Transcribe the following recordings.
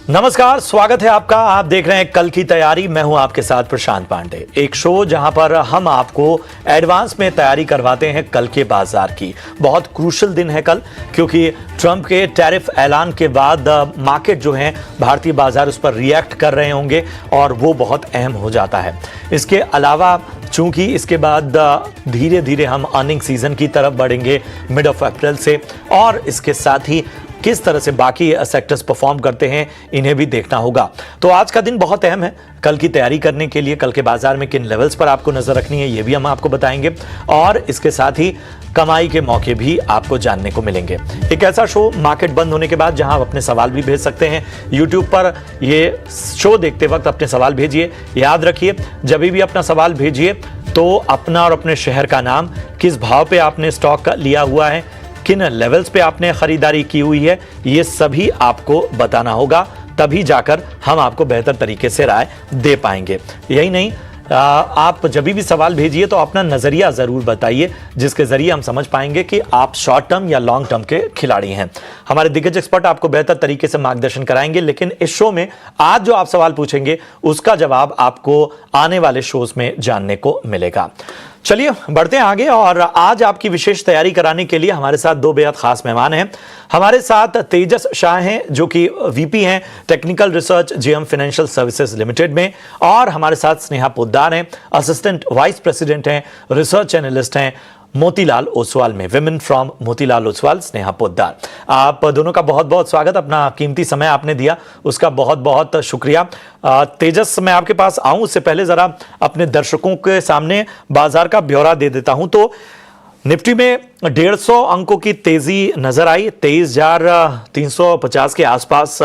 नमस्कार, स्वागत है आपका। आप देख रहे हैं कल की तैयारी। मैं हूं आपके साथ प्रशांत पांडे। एक शो जहां पर हम आपको एडवांस में तैयारी करवाते हैं कल के बाजार की। बहुत क्रूशल दिन है कल, क्योंकि ट्रंप के टैरिफ ऐलान के बाद मार्केट जो है, भारतीय बाजार उस पर रिएक्ट कर रहे होंगे और वो बहुत अहम हो जाता है। इसके अलावा चूंकि इसके बाद धीरे धीरे हम अर्निंग सीजन की तरफ बढ़ेंगे मिड ऑफ अप्रैल से, और इसके साथ ही किस तरह से बाकी सेक्टर्स परफॉर्म करते हैं इन्हें भी देखना होगा। तो आज का दिन बहुत अहम है कल की तैयारी करने के लिए। कल के बाजार में किन लेवल्स पर आपको नजर रखनी है ये भी हम आपको बताएंगे, और इसके साथ ही कमाई के मौके भी आपको जानने को मिलेंगे। एक ऐसा शो मार्केट बंद होने के बाद जहां आप अपने सवाल भी भेज सकते हैं। यूट्यूब पर ये शो देखते वक्त अपने सवाल भेजिए। याद रखिए, जब भी अपना सवाल भेजिए तो अपना और अपने शहर का नाम, किस भाव पे आपने स्टॉक लिया हुआ है, किन लेवल्स पे आपने खरीदारी की हुई है, ये सभी आपको बताना होगा। तभी जाकर हम आपको बेहतर तरीके से राय दे पाएंगे। यही नहीं, आप जब भी सवाल भेजिए तो अपना नजरिया जरूर बताइए, जिसके जरिए हम समझ पाएंगे कि आप शॉर्ट टर्म या लॉन्ग टर्म के खिलाड़ी हैं। हमारे दिग्गज एक्सपर्ट आपको बेहतर तरीके से मार्गदर्शन कराएंगे, लेकिन इस शो में आज जो आप सवाल पूछेंगे उसका जवाब आपको आने वाले शोज में जानने को मिलेगा। चलिए बढ़ते हैं आगे, और आज आपकी विशेष तैयारी कराने के लिए हमारे साथ दो बेहद खास मेहमान हैं। हमारे साथ तेजस शाह हैं, जो कि वीपी हैं technical research JM financial services limited में, और हमारे साथ स्नेहा पोद्दार हैं, असिस्टेंट वाइस प्रेसिडेंट हैं, रिसर्च एनालिस्ट हैं मोतीलाल ओसवाल में। Women from Motilal Oswal, Sneha Poddar. आप दोनों का बहुत बहुत स्वागत। अपना कीमती समय आपने दिया, उसका बहुत बहुत शुक्रिया। तेजस, मैं आपके पास आऊं उससे पहले जरा अपने दर्शकों के सामने बाजार का ब्यौरा दे देता हूं। तो निफ्टी में 150 अंकों की तेजी नजर आई। 23,350 के आसपास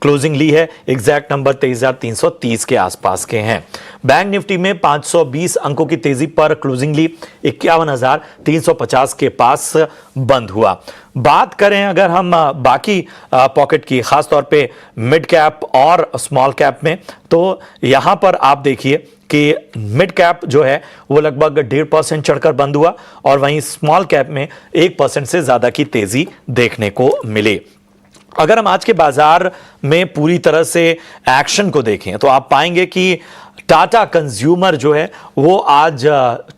क्लोजिंग ली है। एग्जैक्ट नंबर 23,330 के आसपास के हैं। बैंक निफ्टी में 520 अंकों की तेजी पर क्लोजिंग ली, 51,350 के पास बंद हुआ। बात करें अगर हम बाकी पॉकेट की, खासतौर पे मिड कैप और स्मॉल कैप में, तो यहां पर आप देखिए कि मिड कैप जो है वो लगभग 1.5% चढ़कर बंद हुआ, और वहीं स्मॉल कैप में 1% से ज्यादा की तेजी देखने को मिली। अगर हम आज के बाजार में पूरी तरह से एक्शन को देखें तो आप पाएंगे कि टाटा कंज्यूमर जो है वो आज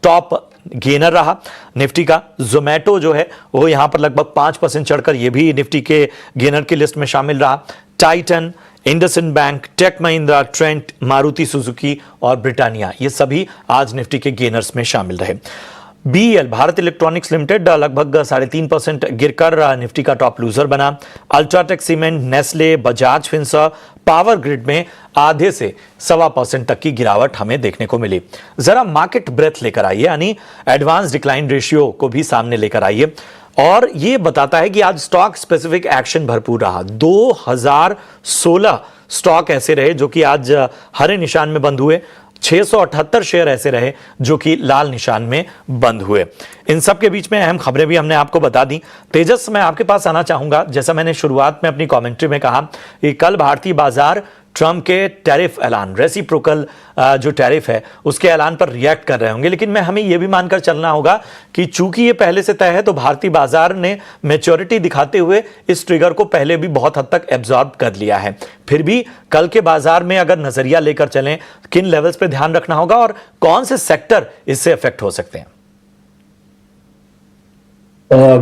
टॉप गेनर रहा निफ्टी का। जोमेटो जो है वो यहां पर लगभग 5% चढ़कर ये भी निफ्टी के गेनर की लिस्ट में शामिल रहा। Titan, IndusInd bank, Tech Mahindra, Trent, Maruti Suzuki और ब्रिटानिया, ये सभी आज निफ्टी के गेनर्स में शामिल रहे। बीईएल, भारत इलेक्ट्रॉनिक्स लिमिटेड, लगभग 3.5% गिरकर निफ्टी का टॉप लूजर बना। UltraTech cement, Nestle, Bajaj Finserv, power grid में आधे से 1.25% तक की गिरावट हमें देखने को मिली। जरा मार्केट ब्रेथ लेकर आइए, यानी एडवांस डिक्लाइन रेशियो को भी सामने लेकर आइए, और यह बताता है कि आज स्टॉक स्पेसिफिक एक्शन भरपूर रहा। 2016 स्टॉक ऐसे रहे जो कि आज हरे निशान में बंद हुए। 678 शेयर ऐसे रहे जो कि लाल निशान में बंद हुए। इन सब के बीच में अहम खबरें भी हमने आपको बता दी। तेजस, मैं आपके पास आना चाहूंगा। जैसा मैंने शुरुआत में अपनी कमेंट्री में कहा कि कल भारतीय बाजार ट्रंप के टैरिफ ऐलान, रेसिप्रोकल जो टैरिफ है उसके ऐलान पर रिएक्ट कर रहे होंगे, लेकिन हमें यह भी मानकर चलना होगा कि चूंकि ये पहले से तय है तो भारतीय बाजार ने मैच्योरिटी दिखाते हुए इस ट्रिगर को पहले भी बहुत हद तक एब्जॉर्ब कर लिया है। फिर भी कल के बाजार में अगर नजरिया लेकर चलें, किन लेवल्स पे ध्यान रखना होगा और कौन से सेक्टर इससे अफेक्ट हो सकते हैं?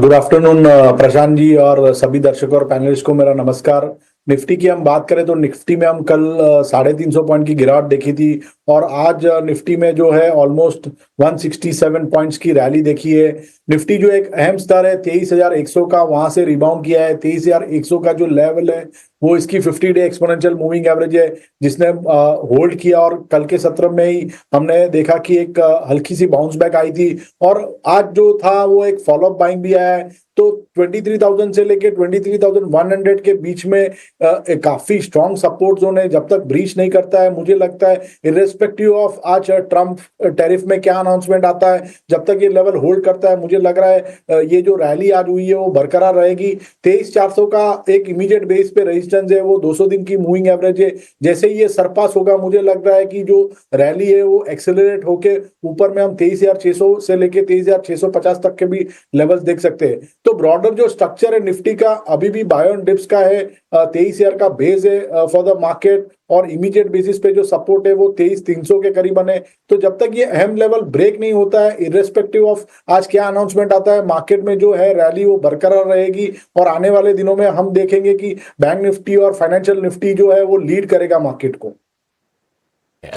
गुड आफ्टरनून प्रशांत जी और सभी दर्शकों और पैनलिस्ट को मेरा नमस्कार। निफ्टी की हम बात करें तो निफ्टी में हम कल 350 पॉइंट की गिरावट देखी थी, और आज निफ्टी में जो है ऑलमोस्ट 167 पॉइंट्स की रैली देखी है। निफ्टी जो एक अहम स्तर है 23,100 का, वहां से रिबाउंड किया है। 23,100 का जो लेवल है वो इसकी 50 डे एक्सपोनेंशियल मूविंग एवरेज है, जिसने होल्ड किया, और कल के सत्र में ही हमने देखा कि एक हल्की सी बाउंस बैक आई थी, और आज जो था वो एक फॉलोअप बाइंग भी आया है। तो 23,000 से लेके 23,100 के बीच में काफी स्ट्रॉन्ग सपोर्ट जोन है। जब तक ब्रीच नहीं करता है, मुझे लगता है इर्रेस्पेक्टिव ऑफ आज ट्रम्प टैरिफ में क्या अनाउंसमेंट आता है, जब तक ये लेवल होल्ड करता है, मुझे लग रहा है ये जो रैली आज हुई है वो बरकरार रहेगी। 23,400 का एक इमीडिएट बेस पे रेजिस्टेंस है, वो 200 दिन की मूविंग एवरेज है। जैसे ही ये सरपास होगा, मुझे लग रहा है कि जो रैली है वो एक्सेलरेट होके ऊपर में हम 23,600 से लेके 23,650 तक के भी लेवल्स देख सकते हैं। तो ब्रॉडर ब्रॉडर जो स्ट्रक्चर है निफ्टी का अभी भी बाय ऑन डिप्स का है, 23,000 का बेस है फॉर द मार्केट, और इमीडिएट बेसिस पे जो सपोर्ट है वो 23,300 के करीबन है। तो जब तक ये अहम लेवल ब्रेक नहीं होता है, इर्रेस्पेक्टिव ऑफ आज क्या अनाउंसमेंट आता है, मार्केट में जो है रैली वो बरकरार रहेगी, और आने वाले दिनों में हम देखेंगे कि बैंक निफ्टी और फाइनेंशियल निफ्टी जो है वो लीड करेगा मार्केट को।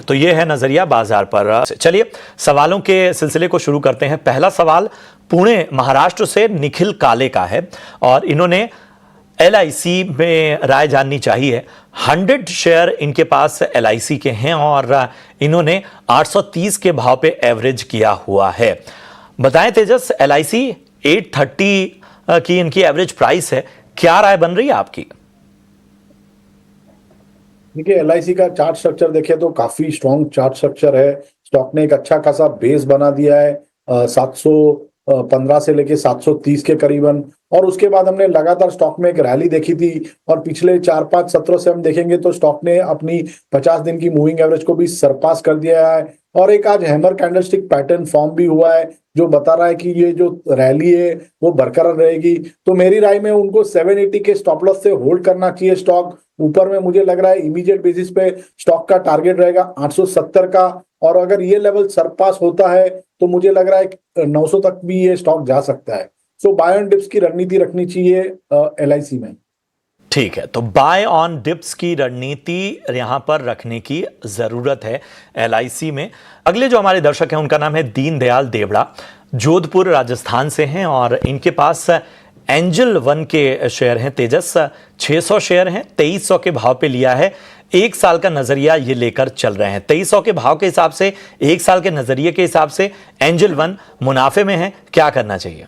तो ये है नजरिया बाजार पर। चलिए सवालों के सिलसिले को शुरू करते हैं। पहला सवाल पुणे महाराष्ट्र से निखिल काले का है और इन्होंने LIC में राय जाननी चाहिए। 100 शेयर इनके पास LIC के हैं और इन्होंने 830 के भाव पे एवरेज किया हुआ है। बताएं तेजस, LIC 830 की इनकी एवरेज प्राइस है, क्या राय बन रही है आपकी? देखिए LIC का चार्ट स्ट्रक्चर देखें तो काफी स्ट्रॉन्ग चार्ट स्ट्रक्चर है। स्टॉक ने एक अच्छा खासा बेस बना दिया है 715 से लेके 730 के करीबन, और उसके बाद हमने लगातार स्टॉक में एक रैली देखी थी, और पिछले 4-5 सत्रों से हम देखेंगे तो स्टॉक ने अपनी 50 दिन की मूविंग एवरेज को भी सरपास कर दिया है, और एक आज हैमर कैंडलस्टिक पैटर्न फॉर्म भी हुआ है जो बता रहा है कि ये जो रैली है वो बरकरार रहेगी। तो मेरी राय में उनको 780 के स्टॉप लॉस से होल्ड करना चाहिए स्टॉक। ऊपर में मुझे लग रहा है इमीडिएट बेसिस पे स्टॉक का टारगेट रहेगा 870 का, और अगर ये लेवल सरपास होता है तो मुझे लग रहा है 900 तक भी ये स्टॉक जा सकता है। सो बाय ऑन डिप्स की रणनीति रखनी चाहिए LIC में। ठीक है, तो बाय ऑन डिप्स की रणनीति यहां पर रखने की जरूरत है LIC में। अगले जो हमारे दर्शक हैं उनका नाम है दीनदयाल देवड़ा, जोधपुर राजस्थान से हैं और इनके पास एंजल वन के शेयर हैं। तेजस 600 शेयर हैं, 2300 के भाव पे लिया है। एक साल का नजरिया ये लेकर चल रहे हैं। 2300 के भाव के हिसाब से, एक साल के नजरिए के हिसाब से एंजल वन मुनाफे में है, क्या करना चाहिए?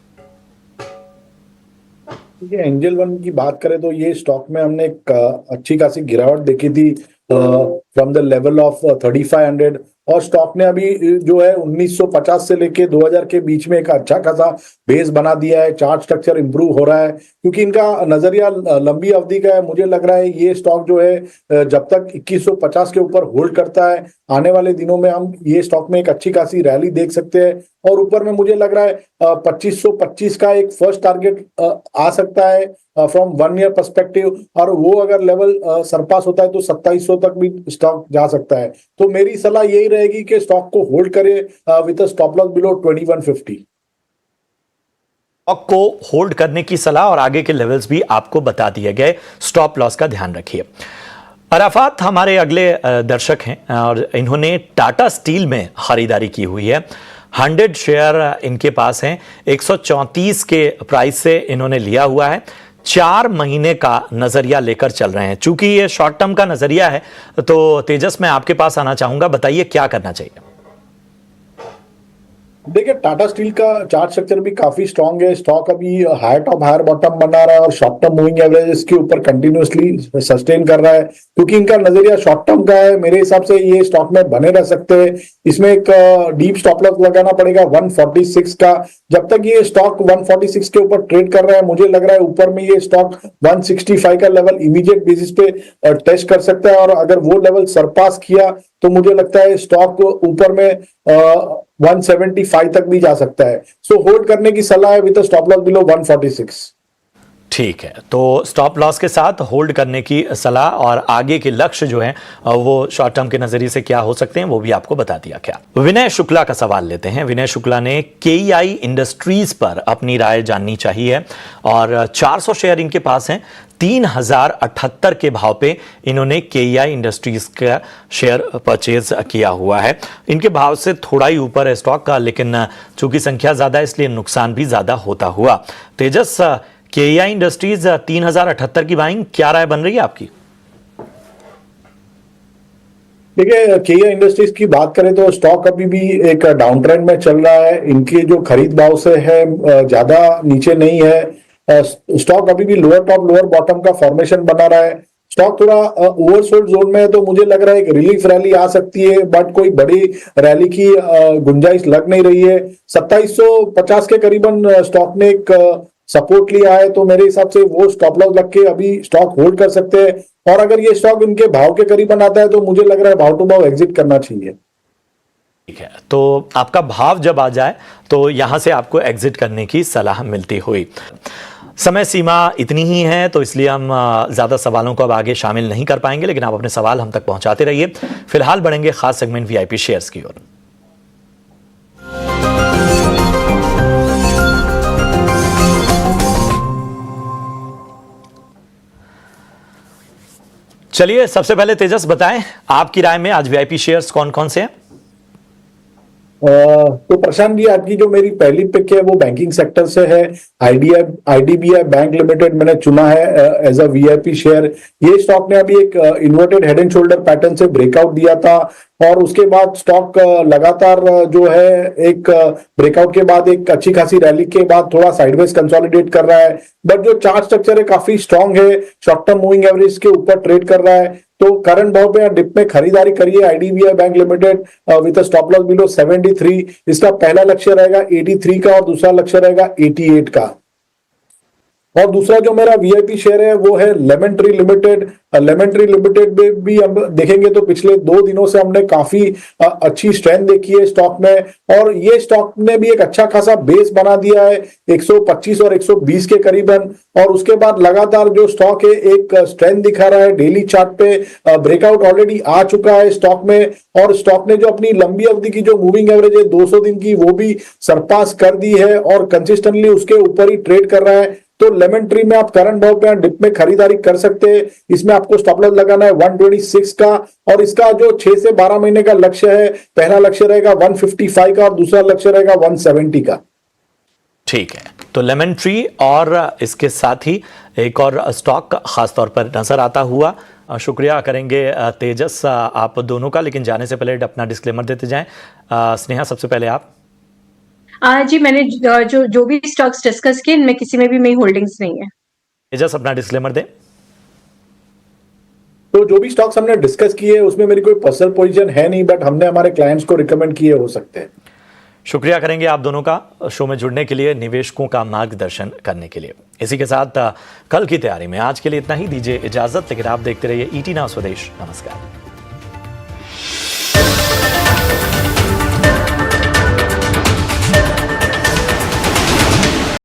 एंजल वन की बात करें तो ये स्टॉक में हमने एक अच्छी खासी गिरावट देखी थी फ्रॉम द लेवल ऑफ 3500, और स्टॉक ने अभी जो है 1950 से लेके 2000 के बीच में एक अच्छा खासा बेस बना दिया है। चार्ट स्ट्रक्चर इंप्रूव हो रहा है क्योंकि इनका नजरिया लंबी अवधि का है। मुझे लग रहा है ये स्टॉक जो है जब तक 2150 के ऊपर होल्ड करता है, आने वाले दिनों में हम ये स्टॉक में एक अच्छी खासी रैली देख सकते हैं, और ऊपर में मुझे लग रहा है 2525 का एक फर्स्ट टारगेट आ सकता है फ्रॉम 1 ईयर पर्सपेक्टिव, और वो अगर लेवल सरपास होता है तो 2700 तक भी स्टॉक जा सकता है। तो मेरी सलाह यही रहेगी कि स्टॉक को होल्ड करे with a stop loss below 2150। Stock को होल्ड करने की सलाह और आगे के लेवल्स भी आपको बता दिए गए। स्टॉप लॉस का ध्यान रखिए। अराफात हमारे अगले दर्शक हैं और इन्होंने टाटा स्टील में खरीदारी की हुई है। 100 शेयर इनके पास हैं, 134 के प्राइस से इन्होंने लिया हुआ है। 4 महीने का नजरिया लेकर चल रहे हैं। चूंकि ये शॉर्ट टर्म का नजरिया है तो तेजस मैं आपके पास आना चाहूंगा, बताइए क्या करना चाहिए? देखिए टाटा स्टील का चार्ट स्ट्रक्चर भी काफी स्ट्रांग है। स्टॉक अभी हायर टॉप हायर बॉटम बना रहा है और शॉर्ट टर्म मूविंग एवरेज इसके ऊपर कंटिन्यूअसली सस्टेन कर रहा है क्योंकि इनका नजरिया शॉर्ट टर्म का है। मेरे हिसाब से ये स्टॉक में बने रह सकते हैं। इसमें एक डीप स्टॉप लॉस लगाना पड़ेगा 146 का। जब तक ये स्टॉक 146 के ऊपर ट्रेड कर रहा है, मुझे लग रहा है ऊपर में ये स्टॉक 165 का लेवल इमीडिएट बेसिस पे टेस्ट कर सकता है, और अगर वो लेवल सरपास किया तो मुझे लगता है स्टॉक ऊपर में 175 तक भी जा सकता है। सो होल्ड करने की सलाह है विद स्टॉप लॉस बिलो 146। ठीक है, तो स्टॉप लॉस के साथ होल्ड करने की सलाह और आगे के लक्ष्य जो हैं वो शॉर्ट टर्म के नजरिए से क्या हो सकते हैं वो भी आपको बता दिया। क्या विनय शुक्ला का सवाल लेते हैं। विनय शुक्ला ने KEI इंडस्ट्रीज पर अपनी राय जाननी चाहिए और 400 शेयर इनके पास हैं। 3078 के भाव पे इन्होंने KEI इंडस्ट्रीज का शेयर परचेज किया हुआ है। इनके भाव से थोड़ा ही ऊपर है स्टॉक का, लेकिन चूंकि संख्या ज्यादा है इसलिए नुकसान भी ज्यादा होता हुआ। तेजस, KEI इंडस्ट्रीज 3078 की बाइंग, क्या राय बन रही है आपकी? देखिए KEI इंडस्ट्रीज की बात करें तो स्टॉक अभी भी एक डाउन ट्रेंड में चल रहा है। इनके जो खरीद भाव से है ज्यादा नीचे नहीं है। स्टॉक अभी भी लोअर टॉप लोअर बॉटम का फॉर्मेशन बना रहा है। स्टॉक थोड़ा ओवरसोल्ड जोन में है तो मुझे लग रहा है एक रिलीफ रैली आ सकती है, बट कोई बड़ी रैली की गुंजाइश लग नहीं रही है। 2750 के करीबन स्टॉक ने एक सपोर्ट लिया है, तो मेरे हिसाब से वो स्टॉप लॉस लग के अभी स्टॉक होल्ड कर सकते हैं, और अगर ये स्टॉक इनके भाव के करीबन आता है तो मुझे लग रहा है भाव टू भाव एग्जिट करना चाहिए। ठीक है, तो आपका भाव जब आ जाए तो यहां से आपको एग्जिट करने की सलाह मिलती हुई। समय सीमा इतनी ही है, तो इसलिए हम ज़्यादा सवालों को अब आगे शामिल नहीं कर पाएंगे, लेकिन आप अपने सवाल हम तक पहुंचाते रहिए। फिलहाल बढ़ेंगे खास सेगमेंट वीआईपी शेयर्स की ओर। चलिए, सबसे पहले तेजस बताएं, आपकी राय में आज वीआईपी शेयर्स कौन कौन से हैं? तो प्रशांत जी, आज की जो मेरी पहली पिक है वो बैंकिंग सेक्टर से है। आईडीबीआई बैंक लिमिटेड मैंने चुना है एज अ वीआईपी शेयर। ये स्टॉक ने अभी एक inverted head and shoulder pattern से ब्रेकआउट दिया था और उसके बाद स्टॉक लगातार जो है एक ब्रेकआउट के बाद एक अच्छी खासी रैली के बाद थोड़ा साइडवेज कंसोलिडेट कर रहा है, बट जो चार्ट स्ट्रक्चर है काफी स्ट्रांग है, शॉर्ट टर्म मूविंग एवरेज के ऊपर ट्रेड कर रहा है। तो करंट भाव पे डिप में खरीदारी करिए IDBI bank limited with stop loss below 73। इसका पहला लक्ष्य रहेगा 83 का और दूसरा लक्ष्य रहेगा 88 का। और दूसरा जो मेरा वीआईपी शेयर है वो है lemon tree limited. Lemon tree limited में भी हम देखेंगे तो पिछले 2 दिनों से हमने काफी अच्छी स्ट्रेंथ देखी है स्टॉक में, और ये स्टॉक ने भी एक अच्छा खासा बेस बना दिया है 125 और 120 के करीबन, और उसके बाद लगातार जो स्टॉक है एक स्ट्रेंथ दिखा रहा है। डेली चार्ट पे ब्रेकआउट ऑलरेडी आ चुका है स्टॉक में, और स्टॉक ने जो अपनी लंबी अवधि की जो मूविंग एवरेज है 200 दिन की वो भी सरपास कर दी है और कंसिस्टेंटली उसके ऊपर ही ट्रेड कर रहा है। तो लेमन ट्री में आप करंट भाव पे डिप में खरीदारी कर सकते हैं। इसमें आपको स्टॉप लॉस लगाना है 126 का, और इसका जो 6 से 12 महीने का लक्ष्य है, पहला लक्ष्य रहेगा 155 का और दूसरा लक्ष्य रहेगा 170 का। ठीक है, तो लेमन ट्री और इसके साथ ही एक और स्टॉक खासतौर पर नजर आता हुआ। शुक्रिया करेंगे तेजस आप दोनों का, लेकिन जाने से पहले अपना डिस्क्लेमर देते जाएं। स्नेहा, सबसे पहले आप। जी, मैंने जो भी स्टॉक्स डिस्कस किए इनमें किसी में भी मेरी होल्डिंग्स नहीं है। तेजस, अपना डिस्क्लेमर दें। तो जो भी स्टॉक्स हमने डिस्कस किए उसमें मेरी कोई पर्सनल पोजीशन है नहीं, बट हमने हमारे क्लाइंट्स को रिकमेंड किए हो सकते हैं। शुक्रिया करेंगे आप दोनों का शो में जुड़ने के लिए, निवेशकों का मार्गदर्शन करने के लिए। इसी के साथ कल की तैयारी में आज के लिए इतना ही। दीजिए इजाजत, लेकिन आप देखते रहिए ईटी नाउ स्वदेश। नमस्कार।